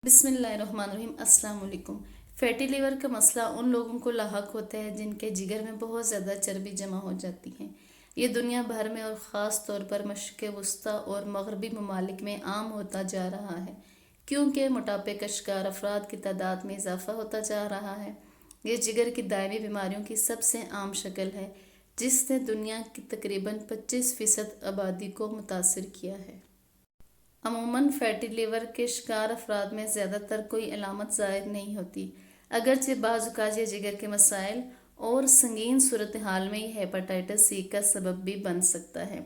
बिस्मिल्लाहिर्रहमानिर्रहीम। अस्सलाम वालेकुम। फैटी लिवर का मसला उन लोगों को लाहक होता है जिनके जिगर में बहुत ज़्यादा चर्बी जमा हो जाती है। ये दुनिया भर में और ख़ास तौर पर मशरिक़ वस्ती और मगरबी ममालिक में आम होता जा रहा है, क्योंकि मोटापे का शिकार अफराद की तादाद में इजाफ़ा होता जा रहा है। ये जिगर की दायमी बीमारियों की सबसे आम शक्ल है, जिसने दुनिया की तकरीबन 25% आबादी को मुतासिर किया है। अमूमन फैटी लिवर के शिकार अफराद में ज़्यादातर कोई अलामत ज़ाहिर नहीं होती, अगरचे बाज़ औक़ात ये जिगर के मसाइल और संगीन सूरत हाल में ये हेपेटाइटिस सी का सबब भी बन सकता है।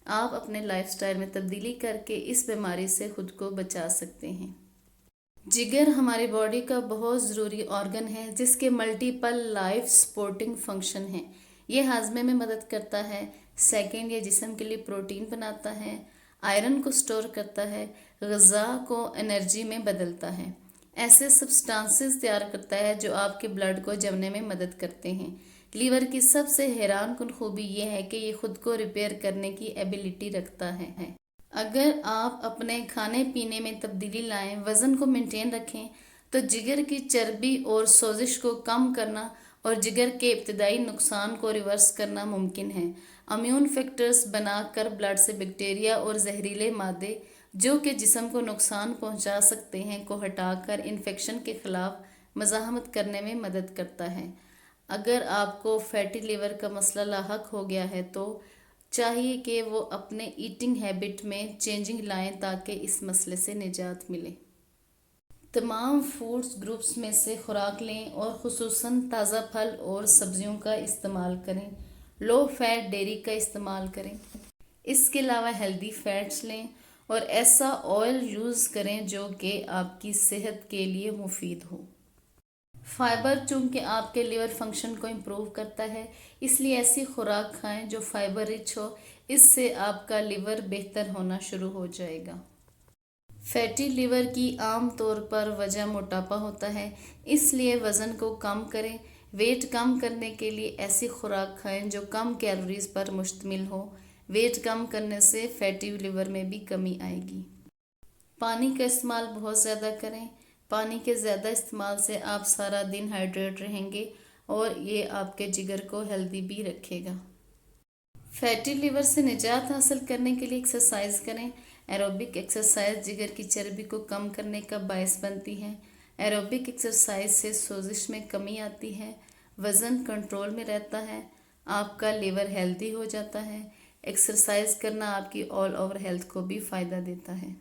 आप अपने लाइफस्टाइल में तब्दीली करके इस बीमारी से खुद को बचा सकते हैं। जिगर हमारी बॉडी का बहुत ज़रूरी ऑर्गन है, जिसके मल्टीपल लाइफ सपोर्टिंग फंक्शन हैं। ये हाजमे में मदद करता है। सेकंड, ये जिस्म के लिए प्रोटीन बनाता है, आयरन को स्टोर करता है, ग़िज़ा को एनर्जी में बदलता है, ऐसे सब्सटेंसेस तैयार करता है जो आपके ब्लड को जमने में मदद करते हैं। लीवर की सबसे हैरान कुन खूबी यह है कि ये खुद को रिपेयर करने की एबिलिटी रखता है। अगर आप अपने खाने पीने में तब्दीली लाएं, वज़न को मेंटेन रखें, तो जिगर की चर्बी और सोजिश को कम करना और जिगर के इब्तदाई नुकसान को रिवर्स करना मुमकिन है। इम्यून फैक्टर्स बनाकर ब्लड से बैक्टीरिया और जहरीले मादे जो कि जिस्म को नुकसान पहुंचा सकते हैं को हटाकर इन्फेक्शन के ख़िलाफ़ मज़ाहमत करने में मदद करता है। अगर आपको फैटी लिवर का मसला लाहक हो गया है तो चाहिए कि वो अपने ईटिंग हैबिट में चेंजिंग लाएं ताकि इस मसले से निजात मिले। तमाम फूड्स ग्रुप्स में से खुराक लें और ख़ुसूसन ताज़ा फल और सब्जियों का इस्तेमाल करें। लो फैट डेयरी का इस्तेमाल करें। इसके अलावा हेल्दी फैट्स लें और ऐसा ऑयल यूज़ करें जो कि आपकी सेहत के लिए मुफीद हो। फाइबर चूँकि आपके लिवर फंक्शन को इम्प्रूव करता है, इसलिए ऐसी खुराक खाएं जो फाइबर रिच हो। इससे आपका लिवर बेहतर होना शुरू हो जाएगा। फैटी लिवर की आम तौर पर वजह मोटापा होता है, इसलिए वज़न को कम करें। वेट कम करने के लिए ऐसी खुराक खाएं जो कम कैलोरीज पर मुश्तमिल हो। वेट कम करने से फैटी लिवर में भी कमी आएगी। पानी का इस्तेमाल बहुत ज़्यादा करें। पानी के ज़्यादा इस्तेमाल से आप सारा दिन हाइड्रेट रहेंगे और ये आपके जिगर को हेल्दी भी रखेगा। फैटी लिवर से निजात हासिल करने के लिए एक्सरसाइज करें। एरोबिक एक्सरसाइज जिगर की चर्बी को कम करने का बायस बनती है। एरोबिक एक्सरसाइज से सोजिश में कमी आती है, वज़न कंट्रोल में रहता है, आपका लिवर हेल्दी हो जाता है। एक्सरसाइज करना आपकी ऑल ओवर हेल्थ को भी फ़ायदा देता है।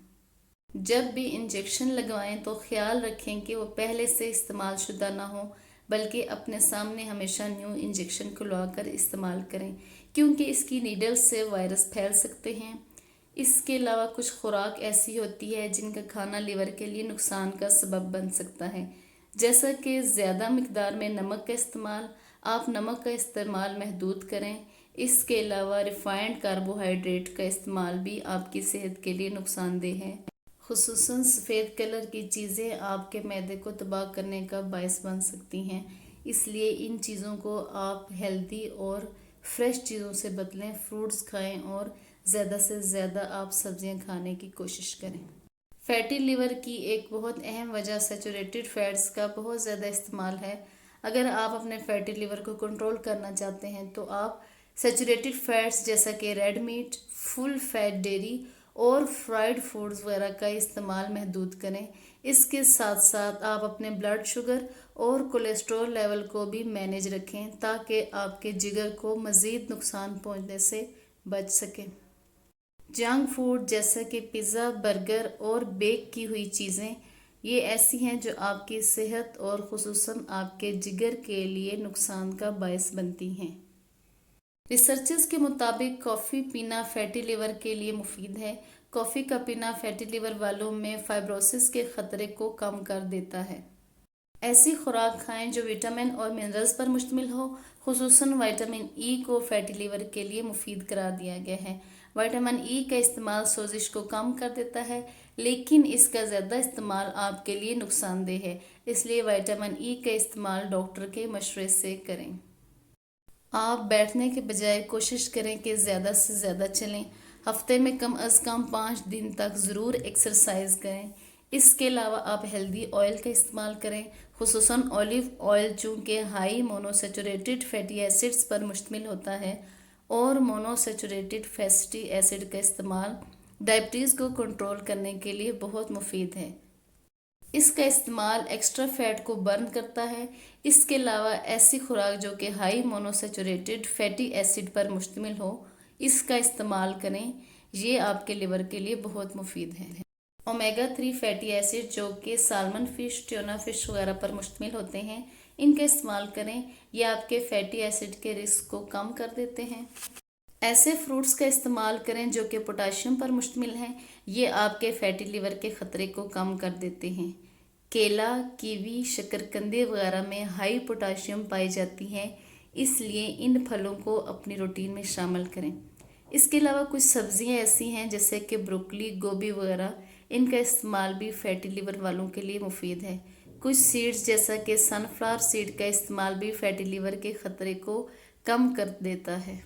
जब भी इंजेक्शन लगवाएं तो ख्याल रखें कि वो पहले से इस्तेमाल शुदा ना हो, बल्कि अपने सामने हमेशा न्यू इंजेक्शन खुलवा कर इस्तेमाल करें, क्योंकि इसकी नीडल्स से वायरस फैल सकते हैं। इसके अलावा कुछ खुराक ऐसी होती है जिनका खाना लिवर के लिए नुकसान का सबब बन सकता है, जैसा कि ज़्यादा मिकदार में नमक का इस्तेमाल। आप नमक का इस्तेमाल महदूद करें। इसके अलावा रिफाइंड कार्बोहाइड्रेट का इस्तेमाल भी आपकी सेहत के लिए नुकसानदेह है। खुसूसन सफ़ेद कलर की चीज़ें आपके मैदे को तबाह करने का बायस बन सकती हैं, इसलिए इन चीज़ों को आप हेल्दी और फ्रेश चीज़ों से बदलें। फ्रूट्स खाएं और ज़्यादा से ज़्यादा आप सब्जियां खाने की कोशिश करें। फैटी लिवर की एक बहुत अहम वजह सैचुरेटेड फैट्स का बहुत ज़्यादा इस्तेमाल है। अगर आप अपने फैटी लिवर को कंट्रोल करना चाहते हैं तो आप सैचुरेटेड फैट्स जैसा कि red meat, full fat dairy और फ्राइड फूड्स वगैरह का इस्तेमाल महदूद करें। इसके साथ साथ आप अपने ब्लड शुगर और कोलेस्ट्रॉल लेवल को भी मैनेज रखें ताकि आपके जिगर को मज़ीद नुकसान पहुंचने से बच सकें। जंक फूड जैसे कि पिज़्ज़ा, बर्गर और बेक की हुई चीज़ें ये ऐसी हैं जो आपकी सेहत और खुसूसन आपके जिगर के लिए नुकसान का बायस बनती हैं। रिसर्चर्स के मुताबिक कॉफ़ी पीना फैटी लिवर के लिए मुफीद है। कॉफ़ी का पीना फैटी लिवर वालों में फाइब्रोसिस के ख़तरे को कम कर देता है। ऐसी खुराक खाएं जो विटामिन और मिनरल्स पर मुश्तमिल हो। खुसूसन विटामिन ई को फैटी लिवर के लिए मुफीद करार दिया गया है। विटामिन ई का इस्तेमाल सोजिश को कम कर देता है, लेकिन इसका ज़्यादा इस्तेमाल आपके लिए नुकसानदेह है, इसलिए विटामिन ई का इस्तेमाल डॉक्टर के मशवरे से करें। आप बैठने के बजाय कोशिश करें कि ज़्यादा से ज़्यादा चलें। हफ्ते में कम अज़ कम 5 दिन तक ज़रूर एक्सरसाइज करें। اس کے علاوہ آپ ہیلدی آئل کا استعمال کریں، خصوصاً اولیو آئل، چونکہ ہائی مونوسیچوریٹڈ فیٹی ایسڈز پر مشتمل ہوتا ہے، اور مونوسیچوریٹڈ فیٹی ایسڈ کا استعمال ڈائبٹیز کو کنٹرول کرنے کے لیے بہت مفید ہے۔ اس کا استعمال ایکسٹرا فیٹ کو برن کرتا ہے۔ اس کے علاوہ ایسی خوراک جو کہ ہائی مونوسیچوریٹڈ فیٹی ایسڈ پر مشتمل ہو، اس کا استعمال کریں، یہ آپ کے لیور کے لیے بہت مفید ہے۔ اومیگا 3 فیٹی ایسڈ جو کہ سالمن فش، ٹیونا فش وغیرہ پر مشتمل ہوتے ہیں، ان کا استعمال کریں، یہ آپ کے فیٹی ایسڈ کے رسک کو کم کر دیتے ہیں۔ ایسے فروٹس کا استعمال کریں جو کہ پوٹاشیم پر مشتمل ہیں، یہ آپ کے فیٹی لیور کے خطرے کو کم کر دیتے ہیں۔ کیلا، کیوی، شکرقندی وغیرہ میں ہائی پوٹاشیم پائی جاتی ہے، اس لیے ان پھلوں کو اپنی روٹین میں شامل کریں۔ اس کے علاوہ کچھ سبزیاں ایسی ہیں جیسے کہ بروکلی، گوبھی وغیرہ، ان کا استعمال بھی فیٹی لیور والوں کے لیے مفید ہے۔ کچھ سیڈز جیسا کہ سن فلاور سیڈ کا استعمال بھی فیٹی لیور کے خطرے کو کم کر دیتا ہے۔